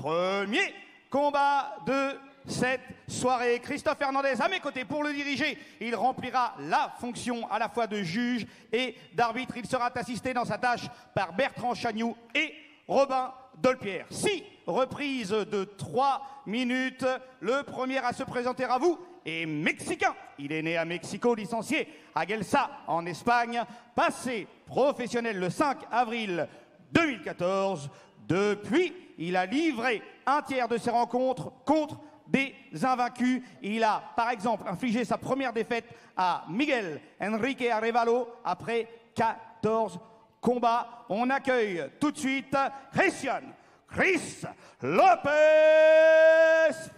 premier combat de cette soirée. Christophe Hernandez à mes côtés pour le diriger. Il remplira la fonction à la fois de juge et d'arbitre. Il sera assisté dans sa tâche par Bertrand Chagnoux et Robin Dolpierre. 6 reprises de 3 minutes. Le premier à se présenter à vous est mexicain. Il est né à Mexico, licencié à Gelsa en Espagne, passé professionnel le 5 avril 2014. Depuis, il a livré un tiers de ses rencontres contre des invaincus. Il a, par exemple, infligé sa première défaite à Miguel Enrique Arevalo après 14 combats. On accueille tout de suite Chris Lopez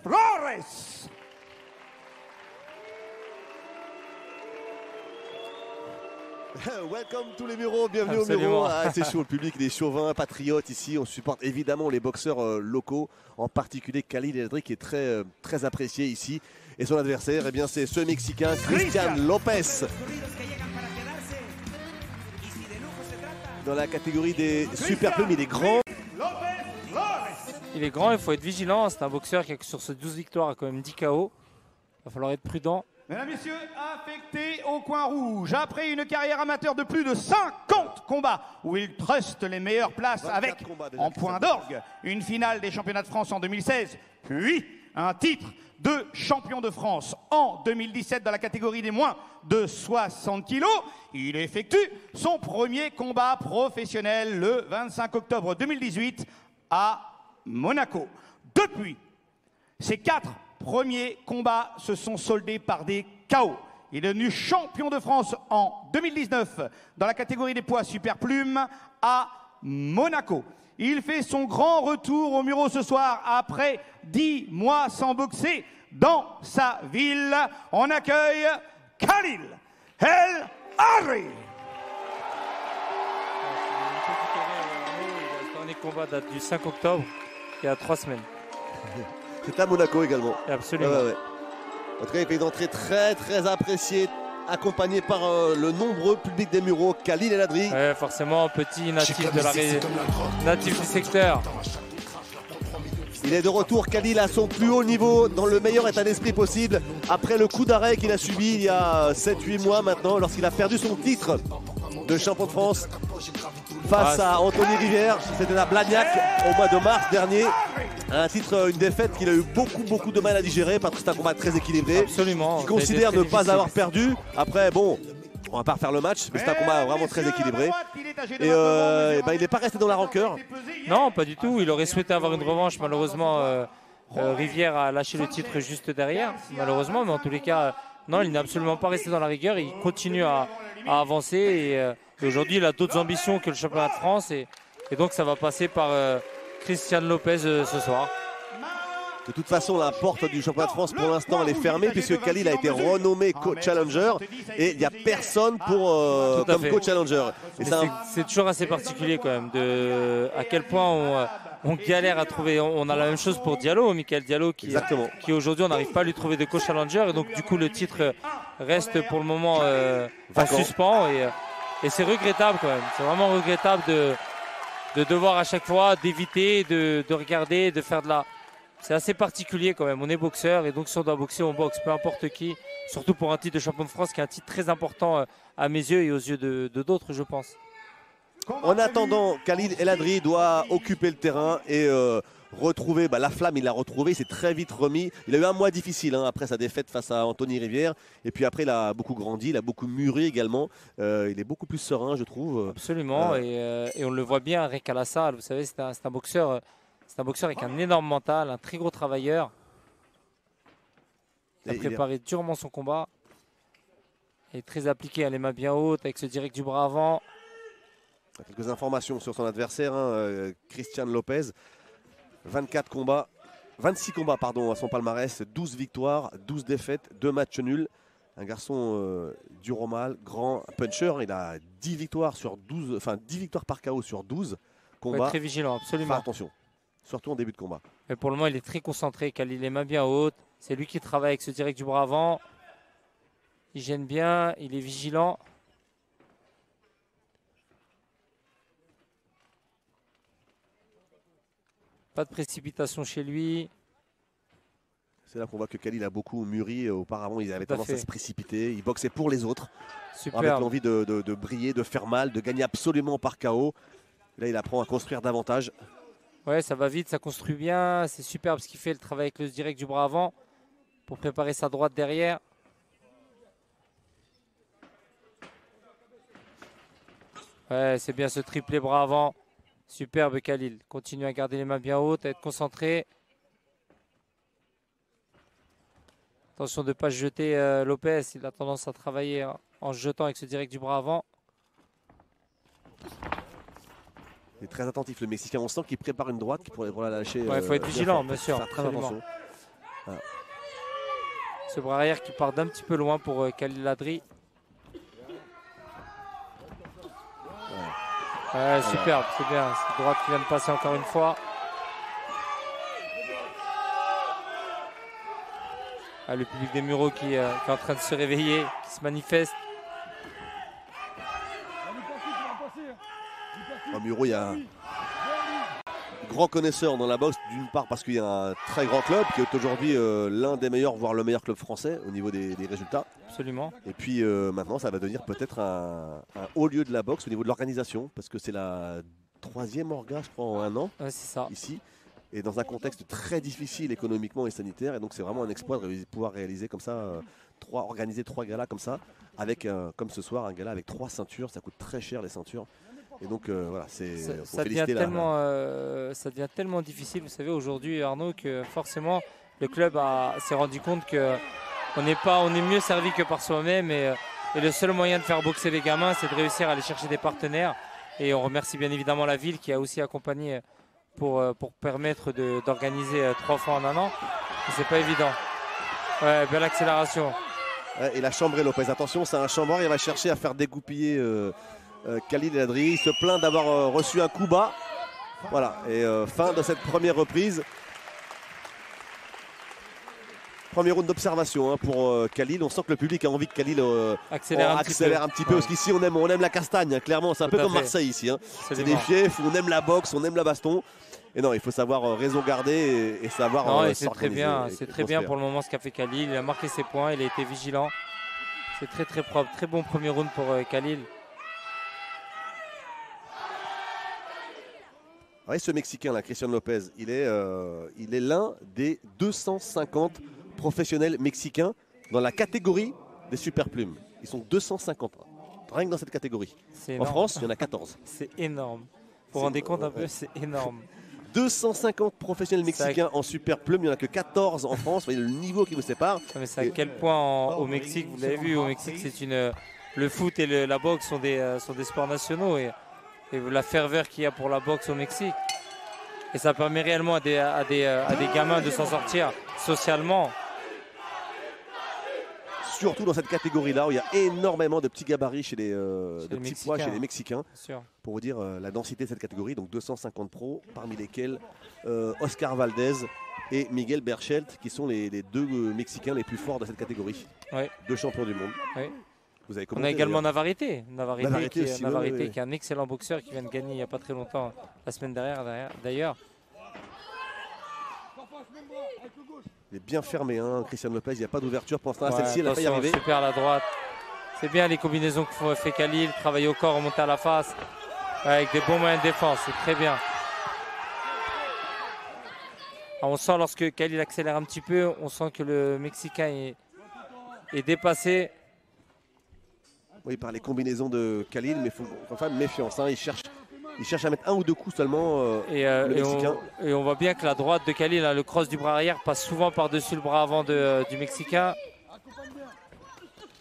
Flores. Welcome tous les Mureaux, bienvenue Absolument. au Muro. Ah, c'est chaud, le public des chauvins, patriotes ici. On supporte évidemment les boxeurs locaux, en particulier Khalil El Hadri qui est très apprécié ici. Et son adversaire, eh bien, c'est ce Mexicain, Christian Lopez. Dans la catégorie des super plumes, il est grand. Il est grand, il faut être vigilant. C'est un boxeur qui, sur ses 12 victoires, a quand même 10 KO. Il va falloir être prudent. Mesdames, Messieurs, affecté au coin rouge, après une carrière amateur de plus de 50 combats, où il truste les meilleures places avec, en point d'orgue, une finale des championnats de France en 2016, puis un titre de champion de France en 2017 dans la catégorie des moins de 60 kilos. Il effectue son premier combat professionnel le 25 octobre 2018 à Monaco. Depuis, ces 4 premiers combats se sont soldés par des KO. Il est devenu champion de France en 2019 dans la catégorie des poids super plumes à Monaco. Il fait son grand retour au Muro ce soir après 10 mois sans boxer dans sa ville. On accueille Khalil El Hadri. Le dernier combat date du 5 octobre, il y a 3 semaines. C'est à Monaco également. Absolument. Ouais. En tout cas, il fait une entrée très appréciée, accompagné par le nombreux public des Mureaux, Khalil El Hadri. Ouais, forcément, petit natif natif du secteur. Il est de retour, Khalil, à son plus haut niveau, dans le meilleur état d'esprit possible, après le coup d'arrêt qu'il a subi il y a 7-8 mois maintenant, lorsqu'il a perdu son titre de champion de France face à Anthony Rivière. C'était à Blagnac au mois de mars dernier. Un titre, une défaite qu'il a eu beaucoup de mal à digérer parce que c'est un combat très équilibré. Absolument. Il considère ne pas avoir perdu. Après, bon, on va pas refaire le match, mais c'est un combat vraiment très équilibré. Et il n'est pas resté dans la rancœur. Non, pas du tout. Il aurait souhaité avoir une revanche. Malheureusement, Rivière a lâché le titre juste derrière, malheureusement. Mais en tous les cas, non, il n'est absolument pas resté dans la rigueur. Il continue à avancer. Et aujourd'hui, il a d'autres ambitions que le championnat de France. Et donc, ça va passer par Christian Lopez ce soir. De toute façon, la porte du championnat de France pour l'instant elle est fermée puisque Khalil a été renommé coach challenger et il n'y a personne pour comme coach challenger. C'est toujours assez particulier quand même à quel point on galère à trouver. On a la même chose pour Diallo, Michael Diallo qui aujourd'hui on n'arrive pas à lui trouver de coach challenger et donc du coup le titre reste pour le moment en suspens et c'est regrettable quand même. C'est vraiment regrettable de devoir à chaque fois d'éviter, de regarder, de faire de la... C'est assez particulier quand même, on est boxeur et donc si on doit boxer, on boxe, peu importe qui. Surtout pour un titre de champion de France qui est un titre très important à mes yeux et aux yeux de d'autres je pense. En attendant, Khalil El Hadri doit occuper le terrain et retrouver la flamme, il l'a retrouvé, il s'est très vite remis. Il a eu un mois difficile après sa défaite face à Anthony Rivière. Et puis après, il a beaucoup grandi, il a beaucoup mûri également. Il est beaucoup plus serein, je trouve. Absolument, et on le voit bien, Rick à la salle. Vous savez, c'est un boxeur avec un énorme mental, un très gros travailleur. Il a préparé durement son combat. Il est très appliqué, les mains bien hautes, avec ce direct du bras avant. Quelques informations sur son adversaire, Christian Lopez. 26 combats à son palmarès, 12 victoires, 12 défaites, 2 matchs nuls. Un garçon dur au mal, grand puncher. Il a 10 victoires sur 12, enfin 10 victoires par KO sur 12 combats. Il faut être très vigilant, absolument. Enfin, attention, surtout en début de combat. Mais pour le moment, il est très concentré, Khalil les mains bien hautes. C'est lui qui travaille avec ce direct du bras avant. Il gêne bien, il est vigilant. Pas de précipitation chez lui. C'est là qu'on voit que Khalil a beaucoup mûri. Auparavant, il avait tendance à se précipiter. Il boxait pour les autres. Super. Avec l'envie de briller, de faire mal, de gagner absolument par KO. Là, il apprend à construire davantage. Ouais, ça va vite, ça construit bien. C'est superbe ce qu'il fait, le travail avec le direct du bras avant pour préparer sa droite derrière. Ouais, c'est bien ce triplé bras avant. Superbe Khalil. Continue à garder les mains bien hautes, à être concentré. Attention de ne pas se jeter Lopez. Il a tendance à travailler en se jetant avec ce direct du bras avant. Il est très attentif le Mexicain. On sent qu'il prépare une droite qui pourrait la lâcher. Il faut être vigilant, bien sûr. Faire très attention. Voilà. Ce bras arrière qui part d'un petit peu loin pour Khalil Ladri. Ouais, superbe, c'est bien. Cette droite qui vient de passer encore une fois. Ah, le public des Mureaux qui est en train de se réveiller, qui se manifeste. À Mureaux, il y a un grand connaisseur dans la boxe, d'une part parce qu'il y a un très grand club qui est aujourd'hui l'un des meilleurs, voire le meilleur club français au niveau des résultats. Absolument. Et puis maintenant, ça va devenir peut-être un haut lieu de la boxe au niveau de l'organisation, parce que c'est la 3e orga, je crois, en 1 an. Ouais, c'est ça. Ici. Et dans un contexte très difficile économiquement et sanitaire. Et donc c'est vraiment un exploit de pouvoir réaliser comme ça, organiser 3 galas comme ça, avec comme ce soir un gala avec 3 ceintures. Ça coûte très cher les ceintures. Et donc voilà, ça devient tellement difficile, vous savez, aujourd'hui, Arnaud, que forcément le club s'est rendu compte que on est mieux servi que par soi-même. Et le seul moyen de faire boxer les gamins, c'est de réussir à aller chercher des partenaires. Et on remercie bien évidemment la ville qui a aussi accompagné pour permettre d'organiser 3 fois en 1 an. C'est pas évident. Ouais, belle accélération. Ouais, et la chambrée Lopez, attention, c'est un chambreur, il va chercher à faire dégoupiller Khalil Ladri. Il se plaint d'avoir reçu un coup bas. Voilà, et fin de cette première reprise. Premier round d'observation pour Khalil. On sent que le public a envie que Khalil accélère un petit peu. Parce qu'ici on aime la castagne, clairement. C'est un peu comme Marseille ici. C'est des fiefs où on aime la boxe, on aime la baston. Et non, il faut savoir raison garder et savoir c'est très bien. C'est très bien pour le moment ce qu'a fait Khalil. Il a marqué ses points, il a été vigilant. C'est très très propre. Très bon premier round pour Khalil. Ouais, ce Mexicain là, Christian Lopez, il est l'un des 250 professionnels mexicains dans la catégorie des super plumes. Ils sont 250, rien que dans cette catégorie. En France, il y en a 14. C'est énorme. Vous vous rendez compte un peu, c'est énorme. 250 professionnels mexicains en super plume, il n'y en a que 14 en France. Vous voyez le niveau qui vous sépare. Mais c'est à quel point au Mexique, vous l'avez vu, au Mexique, le foot et la boxe sont des sports nationaux. Et la ferveur qu'il y a pour la boxe au Mexique. Et ça permet réellement à des gamins de s'en sortir socialement. Surtout dans cette catégorie-là où il y a énormément de petits gabarits chez les poids chez les Mexicains. Pour vous dire la densité de cette catégorie, donc 250 pros, parmi lesquels Oscar Valdez et Miguel Berchelt, qui sont les 2 Mexicains les plus forts de cette catégorie. Ouais. 2 champions du monde. Ouais. Vous avez on a également Navarrete qui est un excellent boxeur qui vient de gagner il n'y a pas très longtemps, la semaine dernière d'ailleurs. Il est bien fermé, Christian Lopez, il n'y a pas d'ouverture pour l'instant. Celle-ci, elle n'a pas y arriver. Super la droite. C'est bien les combinaisons que fait Khalil, travailler au corps, remonter à la face, avec des bons moyens de défense, c'est très bien. Alors on sent lorsque Khalil accélère un petit peu, on sent que le Mexicain est dépassé. Oui, par les combinaisons de Khalil, mais il faut faire méfiance. Il cherche à mettre 1 ou 2 coups seulement, le Mexicain. Et on voit bien que la droite de Khalil, le cross du bras arrière, passe souvent par-dessus le bras avant du Mexicain.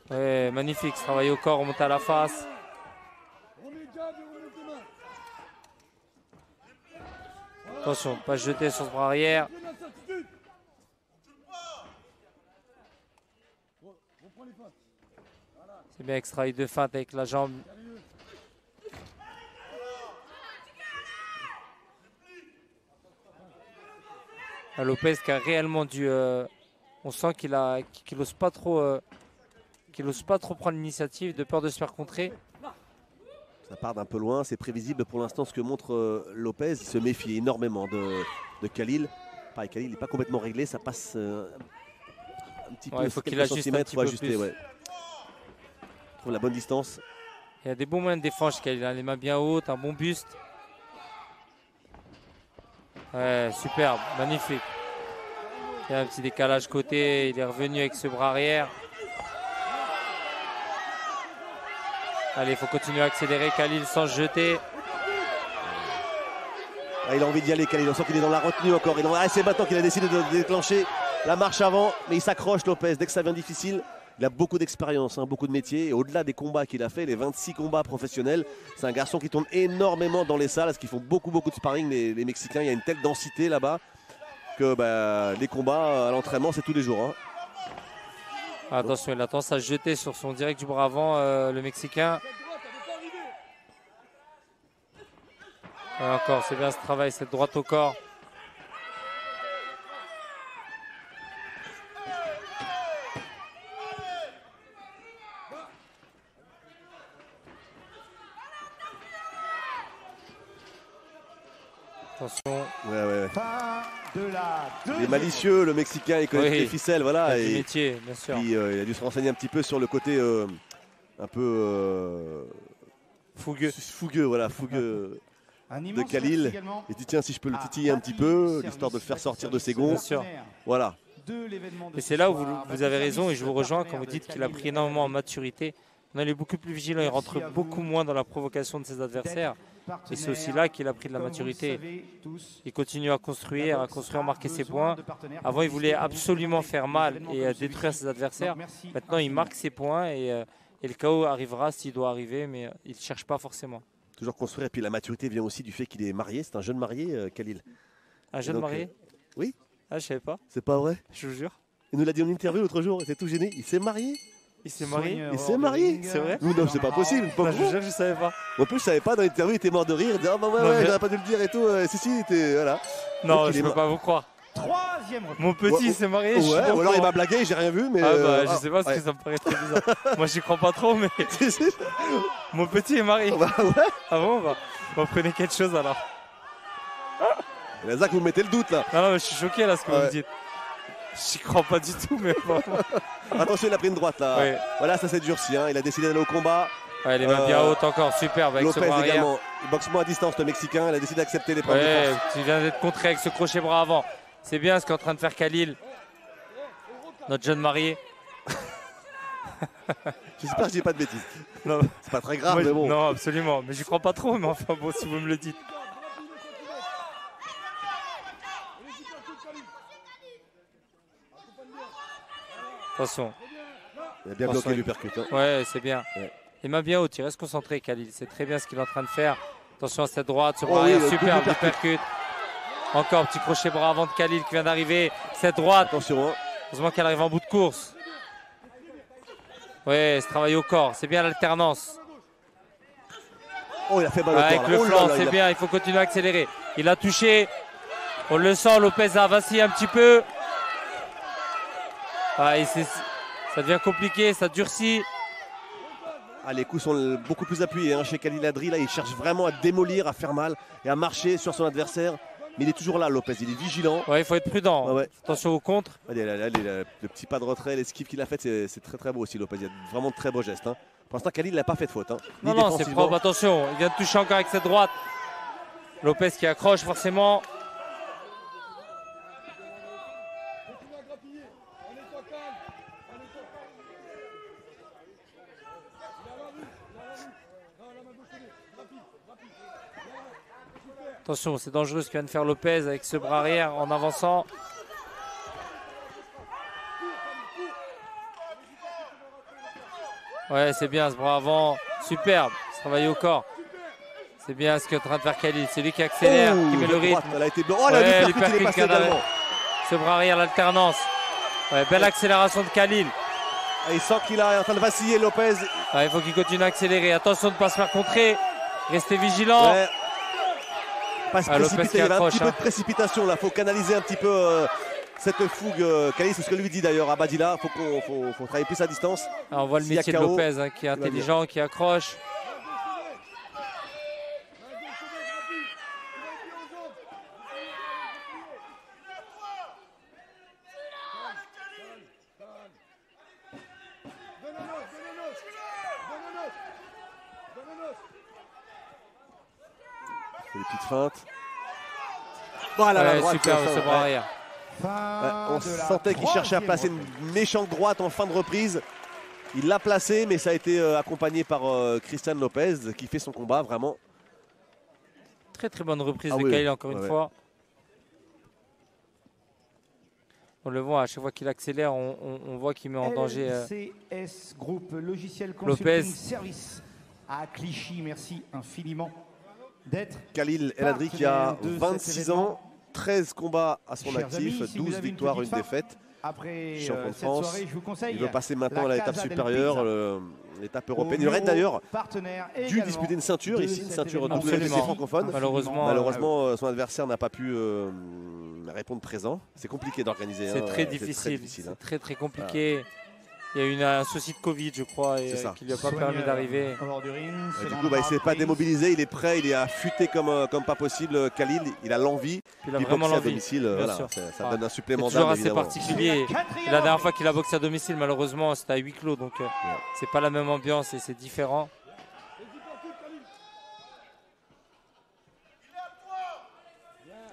Ouais, magnifique, travailler au corps, remonter à la face. Attention, pas se jeter sur ce bras arrière. C'est bien extrait de feinte avec la jambe. Lopez qui a réellement dû... on sent qu'il n'ose pas trop prendre l'initiative de peur de se faire contrer. Ça part d'un peu loin, c'est prévisible pour l'instant ce que montre Lopez. Il se méfie énormément de de Khalil. Pareil, Khalil n'est pas complètement réglé, ça passe un petit peu. Il faut qu'il ajuste un petit peu plus. Ouais. Trouve la bonne distance. Il y a des bons moyens de défense, Khalil, hein, les mains bien hautes, un bon buste. Ouais, superbe, magnifique. Il y a un petit décalage côté, il est revenu avec ce bras arrière. Allez, il faut continuer à accélérer Khalil sans se jeter. Ah, il a envie d'y aller, Khalil. On sent qu'il est dans la retenue encore. C'est maintenant qu'il a décidé de déclencher la marche avant, mais il s'accroche, Lopez. Dès que ça devient difficile, il a beaucoup d'expérience, hein, beaucoup de métiers. Et au-delà des combats qu'il a fait, les 26 combats professionnels, c'est un garçon qui tourne énormément dans les salles parce qu'ils font beaucoup de sparring, les Mexicains. Il y a une telle densité là-bas que les combats à l'entraînement, c'est tous les jours. Hein. Attention, il a tendance à se jeter sur son direct du bras avant, le Mexicain. Et encore, c'est bien ce travail, cette droite au corps. Attention. Ouais. Il est malicieux, le Mexicain, il connaît les ficelles, voilà. Il a du métier, bien sûr. Il a dû se renseigner un petit peu sur le côté un peu fougueux, voilà, fougueux de Khalil. Il dit tiens, si je peux le titiller un petit peu, l'histoire de le faire sortir de ses gonds. Bien sûr. Voilà. Et c'est là où vous avez raison et je vous rejoins quand vous dites qu'il a pris énormément en maturité. On est beaucoup plus vigilant, il rentre beaucoup moins dans la provocation de ses adversaires. Et c'est aussi là qu'il a pris de la maturité. Il continue à construire, marquer ses points. Avant, il voulait absolument faire mal et détruire ses adversaires. Maintenant, il marque ses points et le chaos arrivera s'il doit arriver, mais il ne cherche pas forcément. Toujours construire, et puis la maturité vient aussi du fait qu'il est marié. C'est un jeune marié, Khalil. Un jeune marié Oui. Ah, je ne savais pas. C'est pas vrai? Je vous jure. Il nous l'a dit en interview l'autre jour, il était tout gêné. Il s'est marié. Il s'est marié. Il s'est marié. C'est vrai? Non, c'est pas possible. Je vous jure, je savais pas. En plus, je savais pas, dans l'interview, il était mort de rire. Il disait ah bah ouais, j'aurais pas dû le dire et tout. Si, il était voilà. Non, je peux pas vous croire. Mon petit s'est marié. Ouais, ou alors il m'a blagué, j'ai rien vu, mais. Je sais pas, parce que ça me paraît très bizarre. Moi, j'y crois pas trop, mais. Mon petit est marié. Ouais. Ah bon, vous prenez quelque chose alors. Il y a ça que vous mettez le doute là. Non, mais je suis choqué là, ce que vous me dites. J'y crois pas du tout, mais bon. Attention, il a pris une droite là. Ouais. Voilà, ça s'est durci. Hein. Il a décidé d'aller au combat. Ouais, les mains bien hautes encore, superbe avec Lopez ce bras également. Il boxe moins à distance, le Mexicain. Il a décidé d'accepter les preuves de force. Tu viens d'être contré avec ce crochet bras avant. C'est bien ce qu'est en train de faire Khalil, notre jeune marié. J'espère que je dis pas de bêtises. C'est pas très grave, moi, mais bon. Non, absolument. Mais j'y crois pas trop, mais enfin bon, si vous me le dites. Attention. Il a bien bloqué l'uppercut. Hein. Ouais, c'est bien. Ouais. Il m'a bien haut, il reste concentré, Khalil. C'est très bien ce qu'il est en train de faire. Attention à cette droite, ce bras arrière, superbe uppercut. Encore petit crochet bras avant de Khalil qui vient d'arriver. Cette droite. Attention. Hein. Heureusement qu'elle arrive en bout de course. Ouais, ce travail au corps, c'est bien l'alternance. Oh, il a fait mal au corps. Avec le flanc, c'est bien, il faut continuer à accélérer. Il a touché. On le sent, Lopez a vacillé un petit peu. Ça devient compliqué, ça durcit. Ah, les coups sont beaucoup plus appuyés hein, chez Khalil Adri. Là, il cherche vraiment à démolir, à faire mal et à marcher sur son adversaire. Mais il est toujours là, Lopez. Il est vigilant. Ouais, il faut être prudent. Ouais. Attention au contre. Le petit pas de retrait, l'esquive qu'il a fait, c'est très très beau aussi, Lopez. Il y a vraiment de très beaux gestes. Hein. Pour l'instant, Khalil n'a pas fait de faute. Hein. Non, c'est propre. Attention, il vient de toucher encore avec cette droite. Lopez qui accroche forcément. Attention, c'est dangereux ce que vient de faire Lopez avec ce bras arrière en avançant. Ouais, c'est bien ce bras avant. Superbe, ce travail au corps. C'est bien ce qu'est en train de faire Khalil. C'est lui qui accélère, qui met le rythme. Elle a été l'uppercut également. Ce bras arrière, l'alternance. Ouais, belle accélération de Khalil. Et il sent qu'il est en train de vaciller, Lopez. Ouais, il faut qu'il continue à accélérer. Attention de ne pas se faire contrer. Restez vigilant. Ouais. Pas se précipiter. Il y avait un petit peu de précipitation là. Il faut canaliser un petit peu cette fougue. Khalil, c'est ce que lui dit d'ailleurs à Badila. Il faut travailler plus à distance. Alors, on voit le métier de Lopez hein, qui est intelligent, qui accroche. Des petites feintes. Voilà, la droite. Super, ce bras arrière. On sentait qu'il cherchait à placer une méchante droite en fin de reprise. Il l'a placé, mais ça a été accompagné par Christian Lopez qui fait son combat vraiment. Très très bonne reprise de Khalil encore une fois. On le voit, à chaque fois qu'il accélère, on voit qu'il met en danger LCS Group, logiciel Lopez. consulting service à Clichy. Merci infiniment d'être Khalil El Hadri qui a 26 ans, 13 combats à son actif, amis, si 12 victoires, une défaite. Après champion de cette France. soirée, je vous conseille. Il veut passer maintenant à l'étape Casa del supérieure, l'étape européenne. Il aurait d'ailleurs dû disputer une ceinture ici, une ceinture WBC francophone. Malheureusement, son adversaire n'a pas pu répondre présent. C'est compliqué d'organiser. C'est très difficile. C'est très très compliqué. Il y a eu un souci de Covid, je crois, et qui ne lui a pas permis d'arriver. Du coup, il ne s'est pas démobilisé. Il est prêt, il est affûté comme pas possible. Khalil, il a l'envie. Il a vraiment l'envie. domicile, voilà, ça donne un supplément d'âme. C'est toujours assez particulier. La dernière fois qu'il a boxé à domicile, malheureusement, c'était à huis clos, donc c'est pas la même ambiance et c'est différent.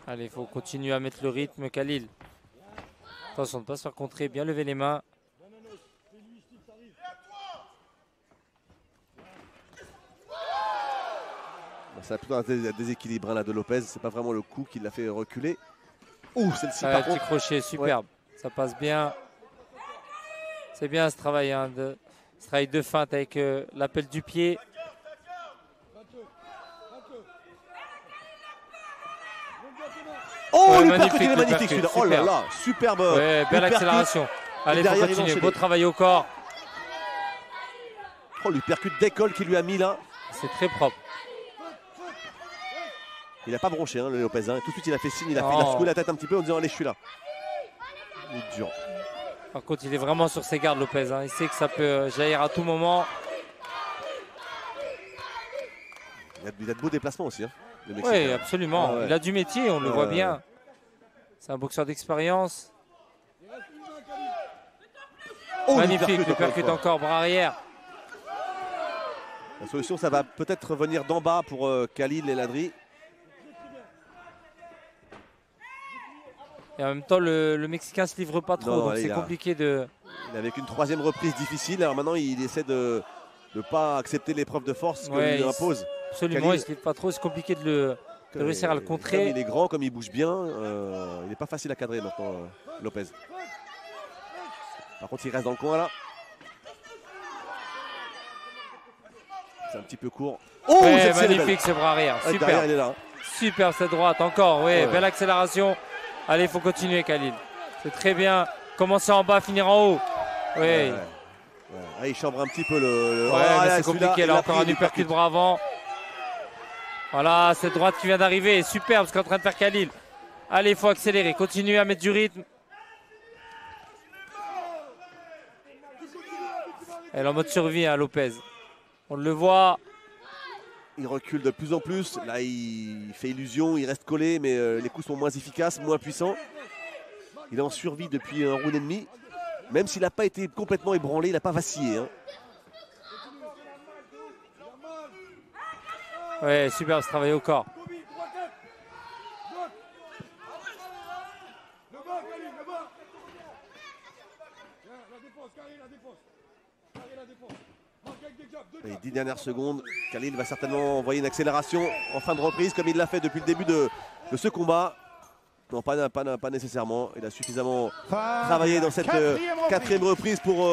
Allez, il faut continuer à mettre le rythme, Khalil. Attention de ne pas se faire contrer, bien lever les mains. Ça a plutôt un déséquilibre là de Lopez, c'est pas vraiment le coup qui l'a fait reculer. Ouh, celle-ci par contre. Petit crochet, superbe. Ça passe bien. C'est bien ce travail, ce travail de feinte avec l'appel du pied. Oh, le magnifique celui-là. Oh là là, superbe. Ouais, belle accélération. Allez, il faut continuer. Beau travail au corps. Oh, l'hypercute d'école qu'il lui a mis là. C'est très propre. Il n'a pas bronché, le Lopez. Tout de suite, il a fait signe, il a secoué la tête un petit peu en disant allez, je suis là. Il est dur. Par contre, il est vraiment sur ses gardes, Lopez. Il sait que ça peut jaillir à tout moment. Il a de beaux déplacements aussi. Oui, absolument. Il a du métier, on le voit bien. C'est un boxeur d'expérience. Oh, magnifique, le percute encore, bras arrière. La solution, ça va peut-être venir d'en bas pour Khalil El Hadri. Et en même temps, le Mexicain ne se livre pas trop, donc c'est compliqué de... Il est avec une troisième reprise difficile. Alors maintenant, il essaie de ne pas accepter l'épreuve de force qu'on lui impose. Absolument, Khalil, il ne se livre pas trop. C'est compliqué de réussir à le contrer. Comme il est grand, comme il bouge bien, il n'est pas facile à cadrer maintenant, Lopez. Par contre, il reste dans le coin là. C'est un petit peu court. Oh, magnifique ce bras arrière. Super. Derrière, il est là. Super cette droite encore. Belle accélération. Allez, il faut continuer, Khalil. C'est très bien. Commencer en bas, finir en haut. Il chambre un petit peu le... c'est compliqué. Là, encore un uppercut bras avant. Voilà, cette droite qui vient d'arriver est superbe ce qu'est en train de faire Khalil. Allez, il faut accélérer. Continuer à mettre du rythme. Elle est en mode survie, Lopez. On le voit. Il recule de plus en plus. Là, il fait illusion, il reste collé, mais les coups sont moins efficaces, moins puissants. Il est en survie depuis un round et demi. Même s'il n'a pas été complètement ébranlé, il n'a pas vacillé. Ouais, super ce travail au corps. Les 10 dernières secondes, Khalil va certainement envoyer une accélération en fin de reprise comme il l'a fait depuis le début de ce combat. Non, pas nécessairement. Il a suffisamment travaillé dans cette quatrième reprise pour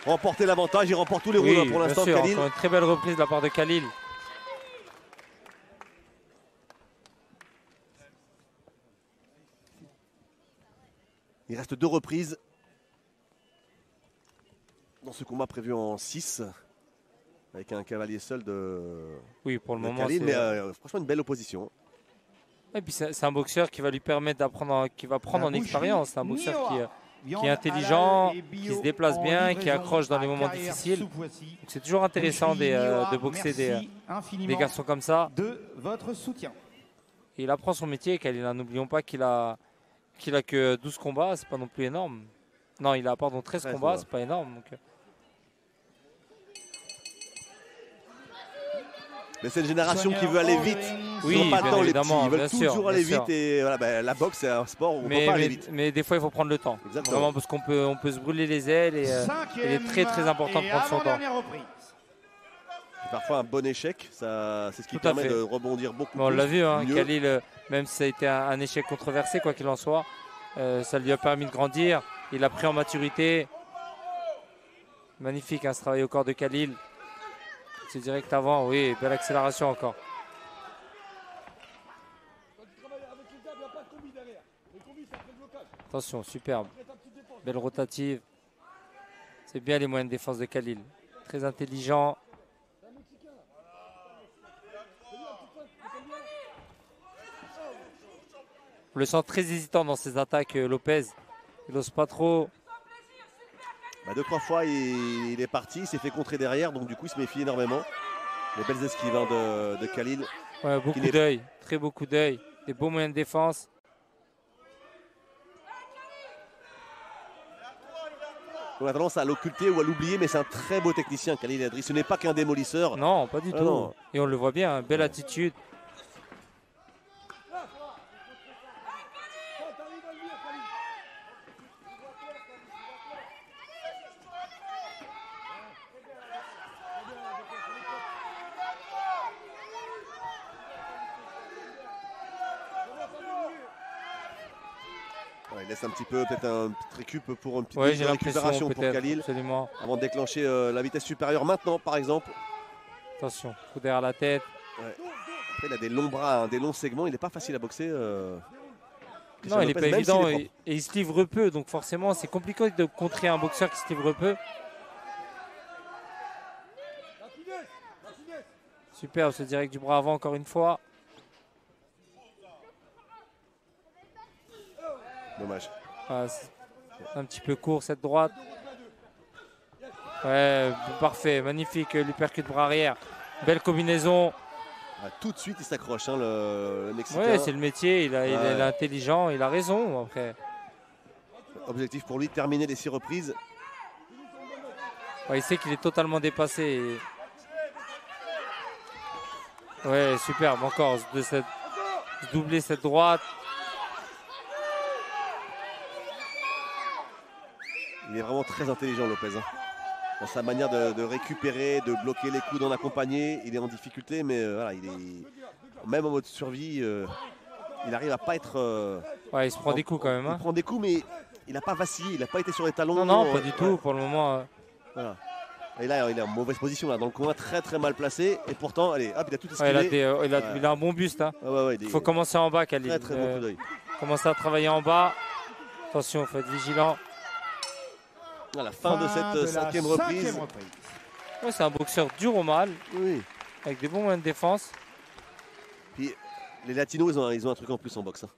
remporter l'avantage. Il remporte tous les rounds pour l'instant, Khalil. Une très belle reprise de la part de Khalil. Il reste 2 reprises dans ce combat prévu en 6. Avec un cavalier seul pour le moment, Khalil, mais franchement une belle opposition. Et puis c'est un boxeur qui va lui permettre d'apprendre, qui va prendre en expérience. C'est un boxeur qui est intelligent, qui se déplace bien, qui accroche dans les moments difficiles. C'est toujours intéressant de boxer des garçons comme ça. De votre soutien. Et il apprend son métier, Khalil. N'oublions pas qu'il a que 12 combats, c'est pas non plus énorme. Non, il a 13 combats, c'est pas énorme. Donc... Mais c'est une génération qui veut aller vite. Oui, ils n'ont pas le temps, les petits. Ils veulent toujours aller vite. Et voilà, bah, la boxe, c'est un sport où on ne peut pas aller vite. Mais des fois, il faut prendre le temps. Exactement. Vraiment, parce qu'on peut se brûler les ailes. Et il est très, très important de prendre son temps. Parfois, un bon échec, c'est ce qui permet de rebondir beaucoup plus. On l'a vu, hein, Khalil, même si ça a été un échec controversé, quoi qu'il en soit, ça lui a permis de grandir. Il a pris en maturité. Magnifique, hein, ce travail au corps de Khalil. C'est direct avant, oui, belle accélération encore. Attention, superbe. Belle rotative. C'est bien les moyens de défense de Khalil. Très intelligent. On le sent très hésitant dans ses attaques, Lopez. Il n'ose pas trop. Bah, 2-3 fois, il est parti, il s'est fait contrer derrière, donc du coup, il se méfie énormément. Les belles esquives de Khalil. Ouais, beaucoup d'œil, très beaucoup d'œil. Des beaux moyens de défense. On a tendance à l'occulter ou à l'oublier, mais c'est un très beau technicien, Khalil Adri. Ce n'est pas qu'un démolisseur. Non, pas du tout. Non. Et on le voit bien, hein, belle attitude. Il laisse un petit peu, peut-être un petit récup pour une petite récupération pour Khalil. Absolument. Avant de déclencher la vitesse supérieure maintenant, par exemple. Attention, coup derrière la tête. Ouais. Après, il a des longs bras, des longs segments. Il n'est pas facile à boxer. Non, il n'est pas évident et il se livre peu. Donc forcément, c'est compliqué de contrer un boxeur qui se livre peu. Super, ce direct du bras avant encore une fois. Dommage. Ah, un petit peu court cette droite. Ouais, parfait, magnifique, l'uppercut bras arrière. Belle combinaison. Ah, tout de suite, il s'accroche, hein, le Mexicain. Ouais, c'est le métier, il est intelligent, il a raison. Après. Objectif pour lui, terminer les 6 reprises. Ouais, il sait qu'il est totalement dépassé. Ouais, superbe encore de doubler cette droite. Il est vraiment très intelligent, Lopez. Hein. Dans sa manière de récupérer, de bloquer les coups, d'en accompagner. Il est en difficulté, mais voilà, il est même en mode survie. Il arrive à pas être. Ouais, il se prend des coups quand même. Hein. Il prend des coups, mais il n'a pas vacillé. Il n'a pas été sur les talons. Non, pas du tout pour le moment. Voilà. Et là, il est en mauvaise position, là, dans le coin, très très mal placé. Et pourtant, allez, hop, il a tout esquivé. Il a un bon buste. Hein. Il faut commencer en bas, Khalil. Très bon coup d'œil. Commencer à travailler en bas. Attention, il faut être vigilant. À la fin de cette cinquième reprise. Ouais, c'est un boxeur dur au mal, oui, avec des bons moyens de défense. Puis les Latinos, ils ont un truc en plus en boxe. Hein.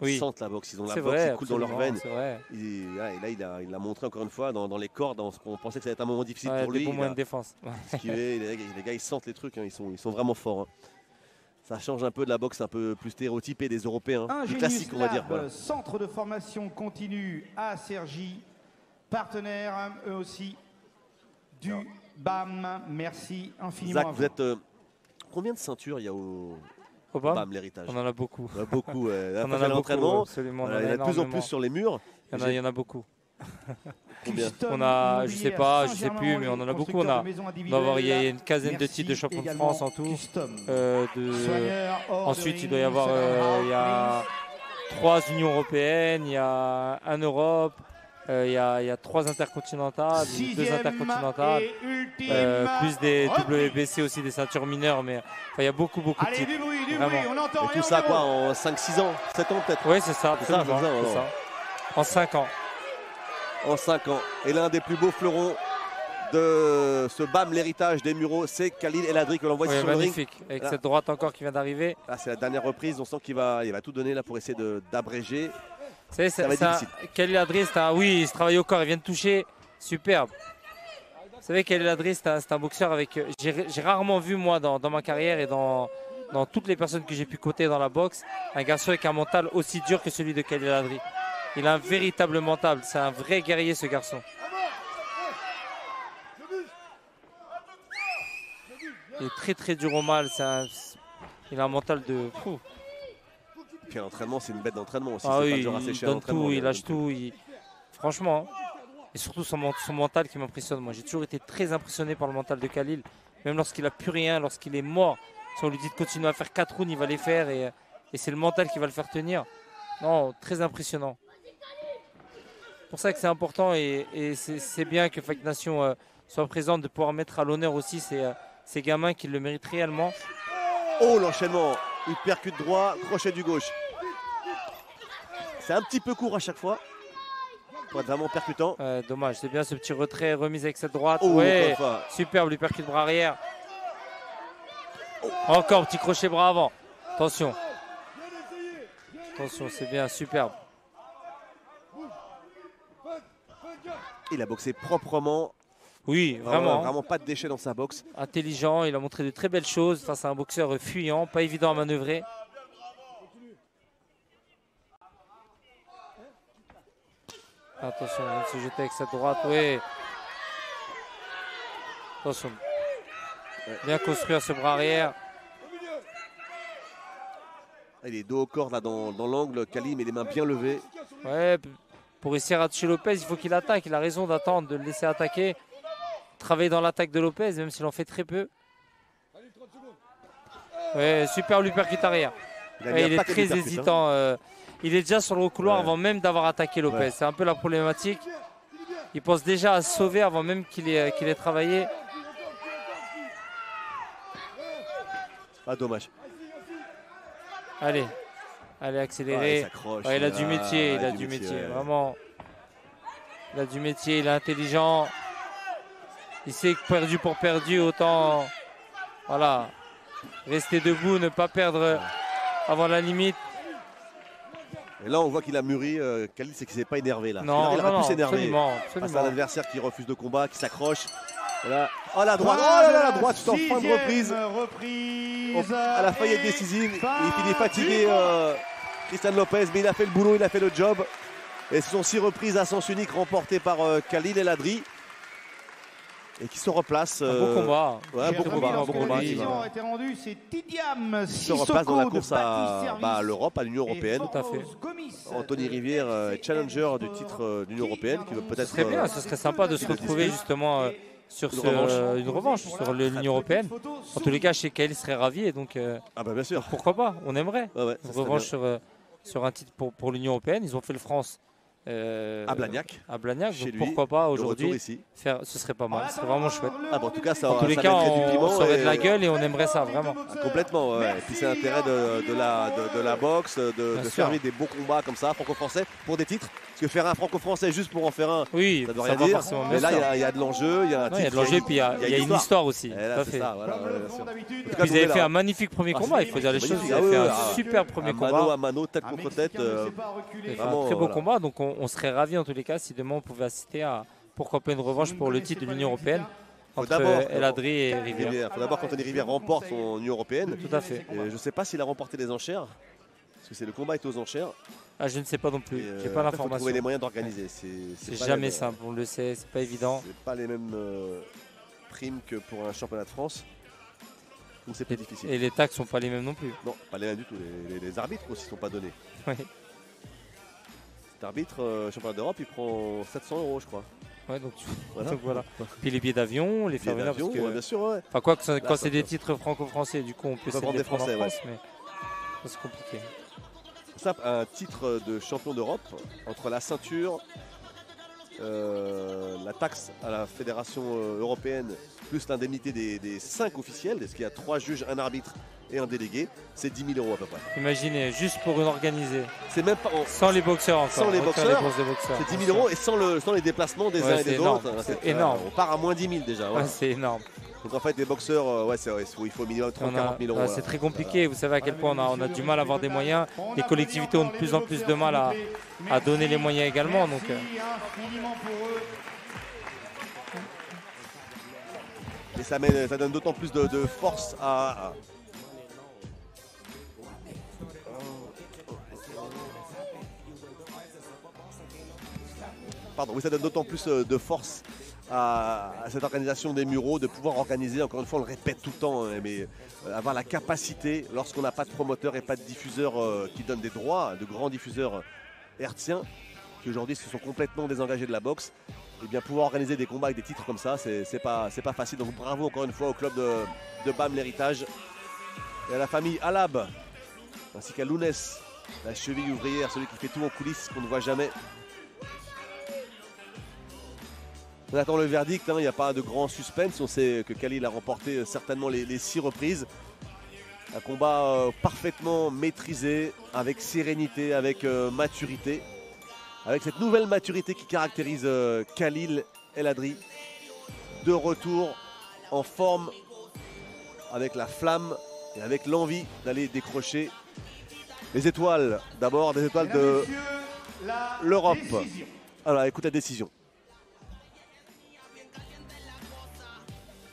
Oui. Ils sentent la boxe, ils ont la boxe, vrai, ils coulent dans leurs veines. Vrai. Et là, il a montré encore une fois dans les cordes. On pensait que ça allait être un moment difficile pour lui. Des bons moyens de défense. Les gars, ils sentent les trucs, hein. Ils sont vraiment forts. Hein. Ça change un peu de la boxe un peu plus stéréotypée des Européens, plus classique, on va dire. Voilà. Centre de formation continue à Cergy. Partenaires, eux aussi, du BAM. Merci infiniment. Zach, vous êtes. Combien de ceintures il y a au BAM, l'héritage? On en a beaucoup. Beaucoup. On en a beaucoup, absolument. Il y en a de plus en plus sur les murs. Il y en a beaucoup. Combien? On a, je sais plus, mais on en a beaucoup. Il y a une quinzaine de titres de champion de France en tout. Ensuite, il doit y avoir il y a 3 Unions européennes, il y a 1 Europe. Il y a 3 intercontinentales, 2 intercontinentales, plus des WBC aussi, des ceintures mineures, mais il y a beaucoup de titres. Et tout ça quoi, en 5-6 ans, 7 ans peut-être? Oui, c'est ça, absolument. Ça. En 5 ans. En 5 ans. Et l'un des plus beaux fleurons de ce BAM, l'héritage des Mureaux, c'est Khalil El Adri que l'on voit sur le ring. Magnifique, avec cette droite encore qui vient d'arriver. Là, c'est la dernière reprise, on sent qu'il va tout donner là pour essayer d'abréger. Ça va être difficile. Khalil Adri, il se travaille au corps, il vient de toucher, superbe. Vous savez, Khalil Adri, c'est un boxeur avec. J'ai rarement vu, moi, dans ma carrière et dans toutes les personnes que j'ai pu côtoyer dans la boxe, un garçon avec un mental aussi dur que celui de Khalil Adri. Il a un véritable mental, c'est un vrai guerrier, ce garçon. Il est très très dur au mal. Il a un mental de fou. Puis l'entraînement, c'est une bête d'entraînement aussi. Ah oui, il donne tout, il lâche tout. Franchement, et surtout son mental qui m'impressionne. Moi, j'ai toujours été très impressionné par le mental de Khalil. Même lorsqu'il n'a plus rien, lorsqu'il est mort, si on lui dit de continuer à faire 4 rounds, il va les faire. Et c'est le mental qui va le faire tenir. Non, très impressionnant. C'est pour ça que c'est important et c'est bien que Fight Nation soit présente, de pouvoir mettre à l'honneur aussi ces gamins qui le méritent réellement. Oh, l'enchaînement, il percute droit, crochet du gauche. C'est un petit peu court à chaque fois pour être vraiment percutant. Dommage, c'est bien ce petit retrait, remise avec cette droite. Oh, ouais, superbe, lui percute bras arrière. Oh. Encore petit crochet bras avant. Attention. Attention, c'est bien, superbe. Il a boxé proprement. Oui, vraiment. Vraiment pas de déchets dans sa boxe. Intelligent, il a montré de très belles choses face à un boxeur fuyant, pas évident à manœuvrer. Attention, il vient de se jeter avec cette droite, oui. Attention. Bien construire ce bras arrière. Il est dos au corps là dans l'angle. Khalil met les mains bien levées. Ouais, pour réussir à toucher Lopez, il faut qu'il attaque. Il a raison d'attendre, de le laisser attaquer. Travailler dans l'attaque de Lopez, même s'il en fait très peu. Ouais, super l'uppercut arrière. Il est très hésitant. Il est déjà sur le couloir avant même d'avoir attaqué Lopez. Ouais. C'est un peu la problématique. Il pense déjà à se sauver avant même qu'il ait travaillé. Ah, dommage. Allez, accélérer. Ouais, il a du métier, il a du métier, vraiment. Il a du métier, il est intelligent. Il sait que perdu pour perdu, autant voilà, rester debout, ne pas perdre avant la limite. Et là, on voit qu'il a mûri. Khalil, c'est qu'il ne s'est pas énervé là. Non, il aurait pu s'énerver. Face à un adversaire qui refuse de combat, qui s'accroche. Voilà. Oh la droite, oh là là, la droite, en fin de reprise. À la faillite décisive, il finit fatigué, Cristian Lopez, mais il a fait le boulot, il a fait le job. Et ce sont 6 reprises à sens unique remportées par Khalil El Adry. Et qui se replace. Un beau combat. Ouais, beau combat. La décision a été rendue, c'est Tidiam Sissoko se replace dans la course à l'Europe, à l'Union Européenne. Tout à fait. Anthony Rivière, challenger du titre de l'Union Européenne, qui veut peut-être. Ce serait bien, ce serait sympa de se retrouver justement sur une revanche sur l'Union Européenne. En tous les cas, chez Khalil serait ravi et donc. Ah bah bien sûr. Pourquoi pas? On aimerait une revanche sur un titre pour l'Union Européenne. Ils ont fait le France. À Blagnac, donc pourquoi pas aujourd'hui faire, ce serait pas mal, ce serait vraiment chouette. Ah bon, en tout cas, ça, en tous les cas, on saurait de la gueule et on aimerait ça vraiment. Complètement, ouais. Et puis c'est l'intérêt de la boxe, de faire des beaux combats comme ça, franco-français, pour des titres. Parce que faire un franco-français juste pour en faire un, oui, ça doit rien dire. Mais là, il y a de l'enjeu, il y a un titre. Il y a de l'enjeu, puis il y a une histoire aussi. Ils avaient fait un magnifique premier combat, il faut dire les choses. Ils avaient fait un super premier combat. Mano à mano, tête contre tête. Un très beau combat, donc on serait ravis en tous les cas si demain on pouvait assister à pourquoi pas une revanche pour le titre de l'Union Européenne entre El Adry et Rivière. Il faut d'abord qu'Anthony Rivière remporte son Union Européenne. Tout à fait. Et je ne sais pas s'il a remporté les enchères, parce que c'est le combat est aux enchères. Ah, je ne sais pas non plus, j'ai pas l'information. Il faut trouver les moyens d'organiser. C'est jamais simple, on le sait, c'est pas évident. C'est pas les mêmes primes que pour un championnat de France. Donc c'est plus difficile. Et les taxes sont pas les mêmes non plus. Non, pas les mêmes du tout. Les arbitres aussi ne sont pas donnés. Oui. L'arbitre championnat d'Europe, il prend 700 €, je crois. Ouais, donc voilà. Puis les billets d'avion, les faire venir. Bien sûr, ouais. Enfin, quoi que quand c'est des titres franco-français, du coup, on peut vendre des Français, en France, mais c'est compliqué. Simple, un titre de champion d'Europe entre la ceinture, la taxe à la fédération européenne, plus l'indemnité des 5 officiels, parce qu'il y a 3 juges, un arbitre et un délégué, c'est 10 000 € à peu près. Imaginez, juste pour une organisée. C'est même pas sans les boxeurs encore. Sans les boxeurs, c'est 10 000 € et sans les déplacements des uns et des autres. C'est énorme. On part à moins 10 000 déjà. Ouais, c'est énorme. Donc en fait, les boxeurs, il faut au minimum 30-40 000 €. C'est très compliqué. Vous savez à quel point on a du mal à avoir des moyens. Les collectivités ont de plus en plus de mal à donner les moyens également. Donc, et ça donne d'autant plus de force à... Pardon, oui, ça donne d'autant plus de force à cette organisation des Mureaux de pouvoir organiser, encore une fois on le répète tout le temps, mais avoir la capacité, lorsqu'on n'a pas de promoteur et pas de diffuseur qui donne des droits, de grands diffuseurs hertziens, qui aujourd'hui se sont complètement désengagés de la boxe, et bien pouvoir organiser des combats avec des titres comme ça, c'est pas facile. Donc bravo encore une fois au club de BAM l'Héritage et à la famille Alab, ainsi qu'à Lounès, la cheville ouvrière, celui qui fait tout en coulisses qu'on ne voit jamais. On attend le verdict, il n'y a pas de grand suspense. On sait que Khalil a remporté certainement les 6 reprises. Un combat parfaitement maîtrisé, avec sérénité, avec maturité. Avec cette nouvelle maturité qui caractérise Khalil El Hadri. De retour en forme, avec la flamme et avec l'envie d'aller décrocher les étoiles. D'abord des étoiles de l'Europe. Alors écoute la décision.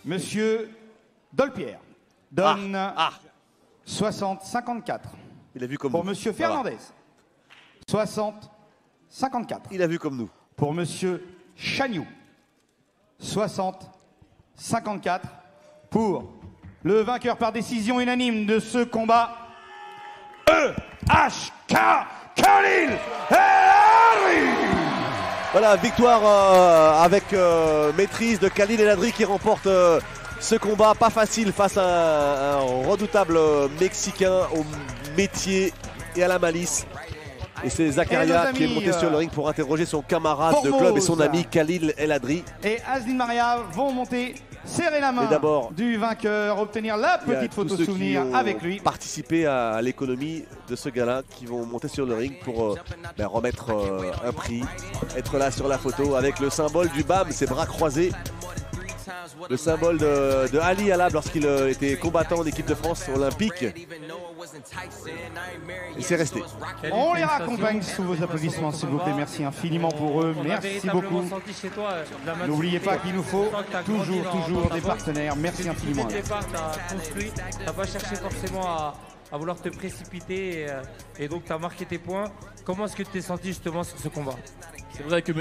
Monsieur Dolpierre donne 60-54. Il a vu comme pour nous. Monsieur Fernandez. 60-54. Il a vu comme nous. Pour Monsieur Chagnou. 60-54. Pour le vainqueur par décision unanime de ce combat, EHK Khalil El Hadri. Voilà, victoire avec maîtrise de Khalil El Hadri qui remporte ce combat pas facile face à un redoutable Mexicain au métier et à la malice. Et c'est Zakaria qui est monté sur le ring pour interroger son camarade de club et son ami Khalil El Hadri. Et Aslin Maria vont monter, serrer la main du vainqueur, obtenir la petite photo souvenir avec lui. Participer à l'économie de ce gars-là qui vont monter sur le ring pour remettre un prix, être là sur la photo avec le symbole du BAM, ses bras croisés. Le symbole de Ali Alab lorsqu'il était combattant en équipe de France olympique. Il s'est resté. On les raccompagne sous vos applaudissements s'il vous plaît. Merci infiniment pour eux. Merci beaucoup. N'oubliez pas qu'il nous faut toujours des partenaires. Merci infiniment. Tu n'as pas cherché forcément à vouloir te précipiter et donc tu as marqué tes points. Comment est-ce que tu t'es senti justement sur ce combat? C'est vrai que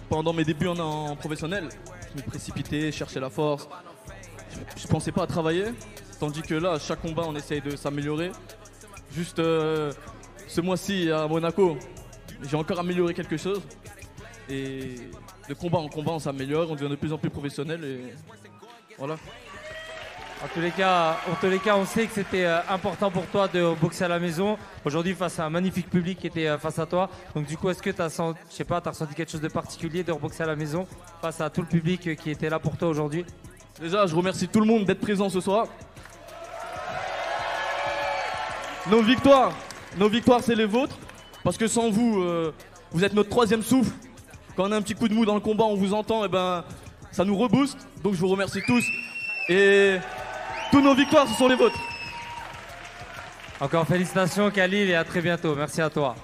pendant mes débuts en professionnel, je me précipitais, cherchais la force. Je pensais pas à travailler, tandis que là, à chaque combat, on essaye de s'améliorer. Juste ce mois-ci à Monaco, j'ai encore amélioré quelque chose. Et de combat en combat, on s'améliore, on devient de plus en plus professionnel. Et voilà. En tous les cas, on sait que c'était important pour toi de boxer à la maison. Aujourd'hui, face à un magnifique public qui était face à toi. Donc du coup, est-ce que tu as ressenti quelque chose de particulier de reboxer à la maison face à tout le public qui était là pour toi aujourd'hui? Déjà, je remercie tout le monde d'être présent ce soir. Nos victoires, c'est les vôtres. Parce que sans vous, vous êtes notre 3e souffle. Quand on a un petit coup de mou dans le combat, on vous entend, et ça nous rebooste. Donc je vous remercie tous. Et toutes nos victoires, ce sont les vôtres. Encore félicitations Khalil et à très bientôt. Merci à toi.